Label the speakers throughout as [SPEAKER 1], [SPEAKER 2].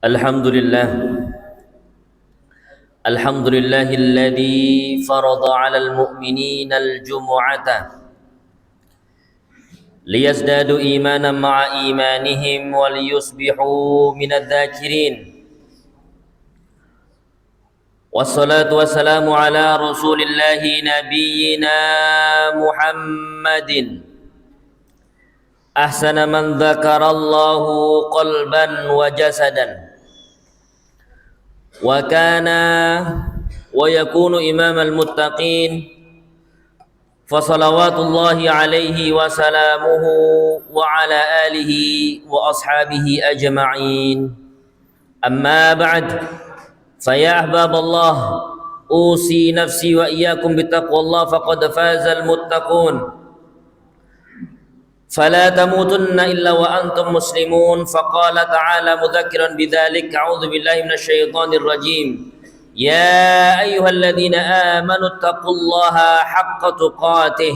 [SPEAKER 1] Alhamdulillah Alhamdulillahilladzi farada 'alal mu'minina al-jumu'ata liyazdadu imanan ma'a imanihim wa liyusbihu minadh-dhakirin. Wassalatu wassalamu ala rasulillahi nabiyyina Muhammadin ahsana man dzakarallahu qalban wa jasadan wa kana wa yakunu imamal muttaqin fa salawatullahi alaihi wa salamuhu wa ala alihi wa ashabihi ajma'in. Amma ba'd, fa ya ahbaballah, usi nafsi wa iyyakum bittaqwallah faqad fazal muttaqun. فلا تموتن إلا وأنتم مسلمون. فقال تعالى مذكرا بذلك: أعوذ بالله من الشيطان الرجيم. يا أيها الذين آمنوا اتقوا الله حق تقاته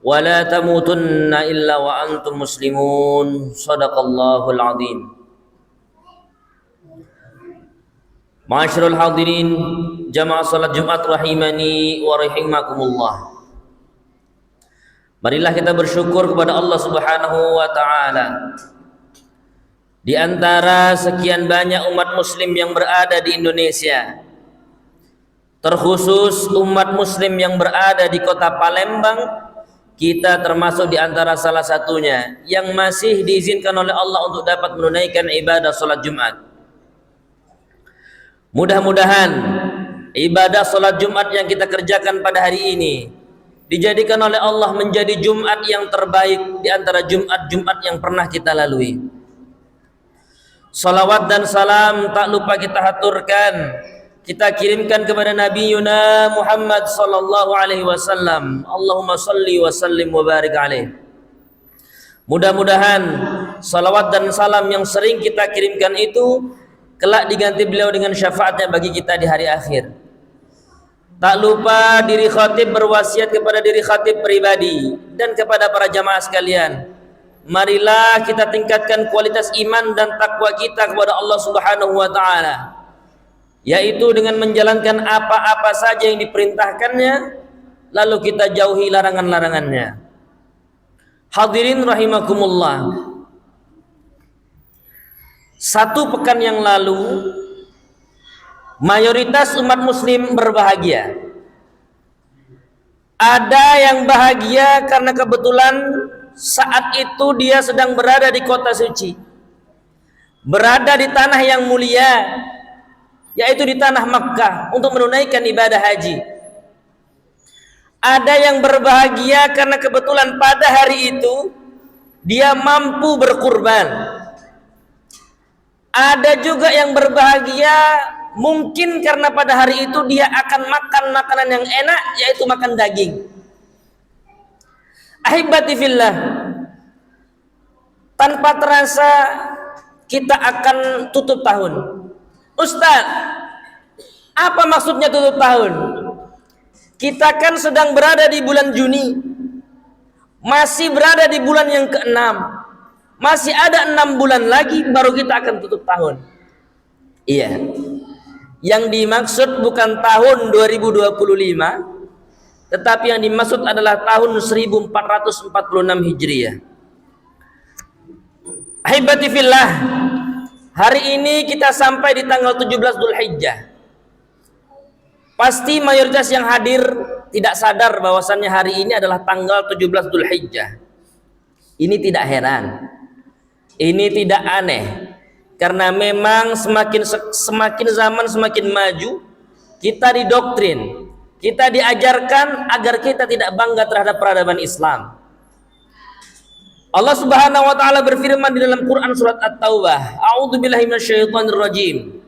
[SPEAKER 1] ولا تموتن إلا وأنتم مسلمون. صدق الله العظيم. Ma'asyiral hadirin jamaah salat Jumat rahimani wa rahimakumullah. Marilah kita bersyukur kepada Allah Subhanahu wa taala. Di antara sekian banyak umat muslim yang berada di Indonesia, terkhusus umat muslim yang berada di kota Palembang, kita termasuk di antara salah satunya yang masih diizinkan oleh Allah untuk dapat menunaikan ibadah salat Jumat. Mudah-mudahan ibadah salat Jumat yang kita kerjakan pada hari ini dijadikan oleh Allah menjadi Jumat yang terbaik di antara Jumat-Jumat yang pernah kita lalui. Salawat dan salam tak lupa kita haturkan, kita kirimkan kepada Nabi Yuna Muhammad sallallahu alaihi wasallam. Allahumma salli wa sallim wa barik alaih. Mudah-mudahan salawat dan salam yang sering kita kirimkan itu kelak diganti beliau dengan syafaatnya bagi kita di hari akhir. Tak lupa diri khatib berwasiat kepada diri khatib pribadi dan kepada para jamaah sekalian. Marilah kita tingkatkan kualitas iman dan takwa kita kepada Allah Subhanahu wa taala, yaitu dengan menjalankan apa-apa saja yang diperintahkannya, lalu kita jauhi larangan-larangannya. Hadirin rahimakumullah. Satu pekan yang lalu mayoritas umat muslim berbahagia. Ada yang bahagia karena kebetulan saat itu dia sedang berada di kota suci, berada di tanah yang mulia, yaitu di tanah Makkah untuk menunaikan ibadah haji. Ada yang berbahagia karena kebetulan pada hari itu dia mampu berkurban. Ada juga yang berbahagia mungkin karena pada hari itu dia akan makan makanan yang enak, yaitu makan daging. Ahibati fillah, tanpa terasa kita akan tutup tahun. Ustaz, apa maksudnya tutup tahun? Kita kan sedang berada di bulan Juni, masih berada di bulan yang ke-6, masih ada 6 bulan lagi baru kita akan tutup tahun. Iya, yang dimaksud bukan tahun 2025, tetapi yang dimaksud adalah tahun 1446 Hijriah. Ahibati fillah, hari ini kita sampai di tanggal 17 Dzulhijjah. Pasti mayoritas yang hadir tidak sadar bahwasannya hari ini adalah tanggal 17 Dzulhijjah. Ini tidak heran, ini tidak aneh. Karena memang semakin zaman semakin maju, kita didoktrin, kita diajarkan agar kita tidak bangga terhadap peradaban Islam. Allah Subhanahu wa taala berfirman di dalam Quran surat At-Taubah, A'udzu billahi minasyaitonir rajim.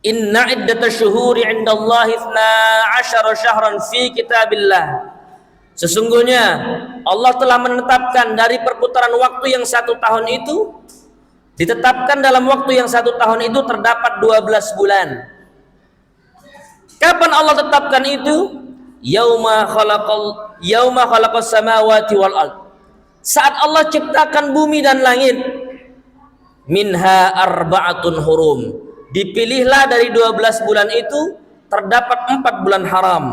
[SPEAKER 1] Inna iddatash syuhuri 'indallahi 12 syahran fi kitabillah. Sesungguhnya Allah telah menetapkan dari perputaran waktu yang 1 tahun itu, ditetapkan dalam waktu yang 1 tahun itu terdapat 12 bulan. Kapan Allah tetapkan itu? Yauma khalaqas samawati wal ard. Saat Allah ciptakan bumi dan langit. minha arba'atun hurum. Dipilihlah dari 12 bulan itu terdapat 4 bulan haram.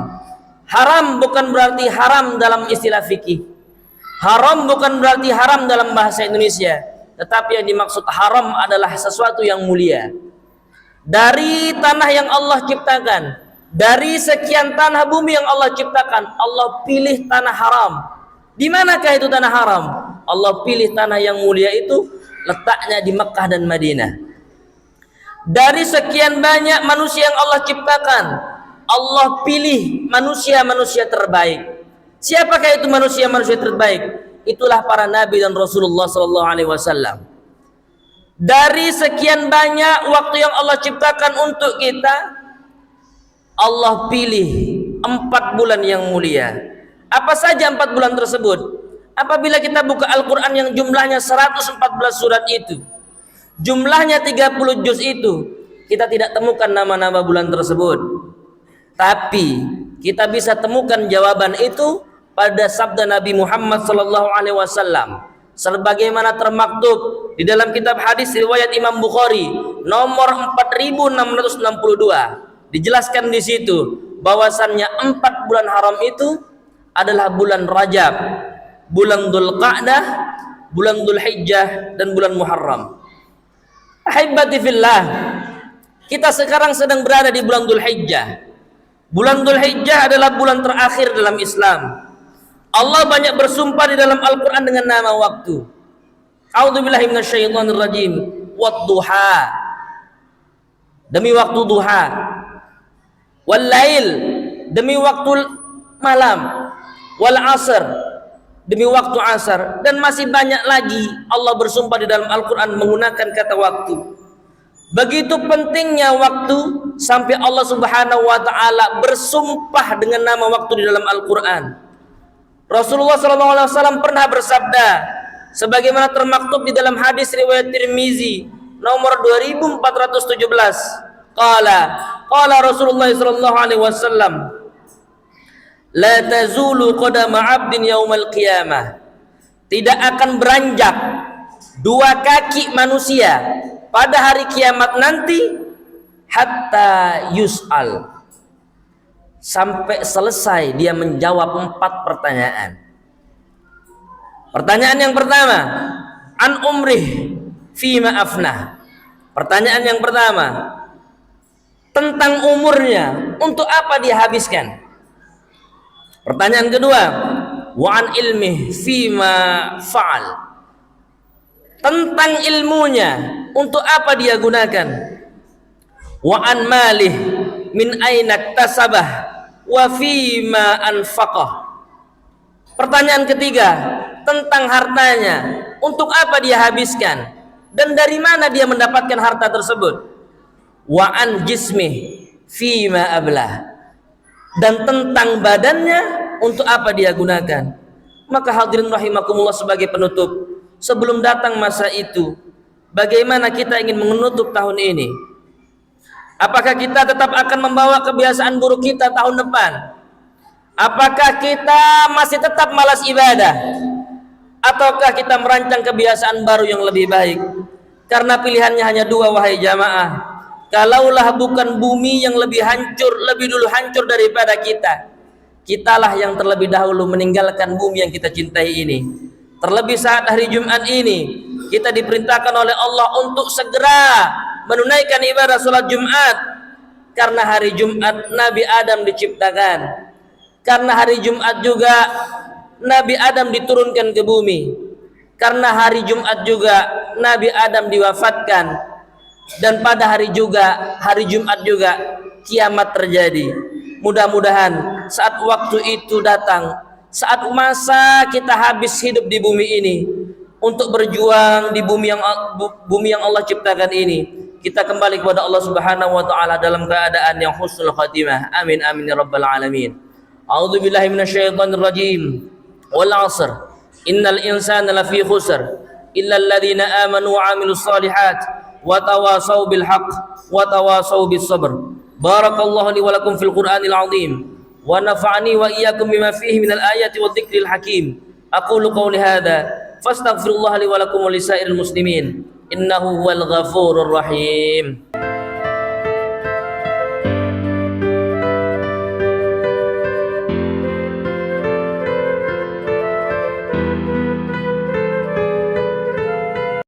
[SPEAKER 1] Haram bukan berarti haram dalam istilah fikih. Haram bukan berarti haram dalam bahasa Indonesia, tetapi yang dimaksud haram adalah sesuatu yang mulia. Dari tanah yang Allah ciptakan, dari sekian tanah bumi yang Allah ciptakan, Allah pilih tanah haram. Di manakah itu tanah haram? Allah pilih tanah yang mulia itu, letaknya di Mekah dan Madinah. Dari sekian banyak manusia yang Allah ciptakan, Allah pilih manusia-manusia terbaik. Siapakah itu manusia-manusia terbaik? Itulah para nabi dan Rasulullah sallallahu alaihi wasallam. Dari sekian banyak waktu yang Allah ciptakan untuk kita, Allah pilih 4 bulan yang mulia. Apa saja 4 bulan tersebut? Apabila kita buka Al-Quran yang jumlahnya 114 surat itu, jumlahnya 30 juz itu, kita tidak temukan nama-nama bulan tersebut. Tapi kita bisa temukan jawaban itu pada sabda Nabi Muhammad sallallahu alaihi wasallam, sebagaimana termaktub di dalam kitab hadis riwayat Imam Bukhari nomor 4662. Dijelaskan di situ bahwasannya 4 bulan haram itu adalah bulan Rajab, bulan Dzulqa'dah, bulan Dzulhijjah, dan bulan Muharram. Ahibati fillah, kita sekarang sedang berada di bulan Dzulhijjah. Bulan Dzulhijjah adalah bulan terakhir dalam Islam. Allah banyak bersumpah di dalam Al-Quran dengan nama waktu. A'udzubillahi minasyaitonirrajim. Wadduha, demi waktu duha. Wal-lail, demi waktu malam. Wal asr, demi waktu asar. Dan masih banyak lagi Allah bersumpah di dalam Al-Quran menggunakan kata waktu. Begitu pentingnya waktu sampai Allah subhanahu wa ta'ala bersumpah dengan nama waktu di dalam Al-Quran. Rasulullah SAW pernah bersabda, sebagaimana termaktub di dalam hadis riwayat Tirmizi nomor 2417. Qala Rasulullah SAW, la tazulu qadama 'abdin yaumal qiyamah. Tidak akan beranjak 2 kaki manusia pada hari kiamat nanti hatta yus'al, sampai selesai dia menjawab 4 pertanyaan. Pertanyaan yang pertama, an umrih fima afnah. Pertanyaan yang pertama, tentang umurnya, untuk apa dia habiskan. Pertanyaan kedua, wa an ilmih fima fa'al. Tentang ilmunya, untuk apa dia gunakan. Wa an malih min aina iktasabah wa fima anfaqah. Pertanyaan ketiga, tentang hartanya, untuk apa dia habiskan dan dari mana dia mendapatkan harta tersebut. Wa an jismih fima ablah. Dan tentang badannya, untuk apa dia gunakan. Maka hadirin rahimakumullah, sebagai penutup, sebelum datang masa itu, bagaimana kita ingin menutup tahun ini? Apakah kita tetap akan membawa kebiasaan buruk kita tahun depan? Apakah kita masih tetap malas ibadah? Ataukah kita merancang kebiasaan baru yang lebih baik? Karena pilihannya hanya 2, wahai jamaah. Kalaulah bukan bumi yang lebih dulu hancur daripada kita, kitalah yang terlebih dahulu meninggalkan bumi yang kita cintai ini. Terlebih saat hari Jumat ini, kita diperintahkan oleh Allah untuk segera menunaikan ibadah sholat Jumat. Karena hari Jumat Nabi Adam diciptakan, karena hari Jumat juga Nabi Adam diturunkan ke bumi, karena hari Jumat juga Nabi Adam diwafatkan. Dan pada hari Jumat juga kiamat terjadi. Mudah-mudahan saat waktu itu datang, saat masa kita habis hidup di bumi ini untuk berjuang di bumi yang Allah ciptakan ini, kita kembali kepada Allah Subhanahu wa taala dalam keadaan yang husnul khatimah. Amin amin ya rabbal alamin. A'udzubillahi minasyaitonir rajim. Wal 'asr. Innal insana lafi khusr illa alladziina aamanu wa 'amilus shalihat wa tawasaw bil haqq wa tawasaw bis sabr. Barakallahu li wa lakum fil Qur'anil 'azim wa nafa'ani wa iyyakum bima fihi minal ayati wadh dhikril hakim. Aqulu qawli hadza fastaghfirullah li wa lakum wa lisairil muslimin innahu huwal ghafurur rahim.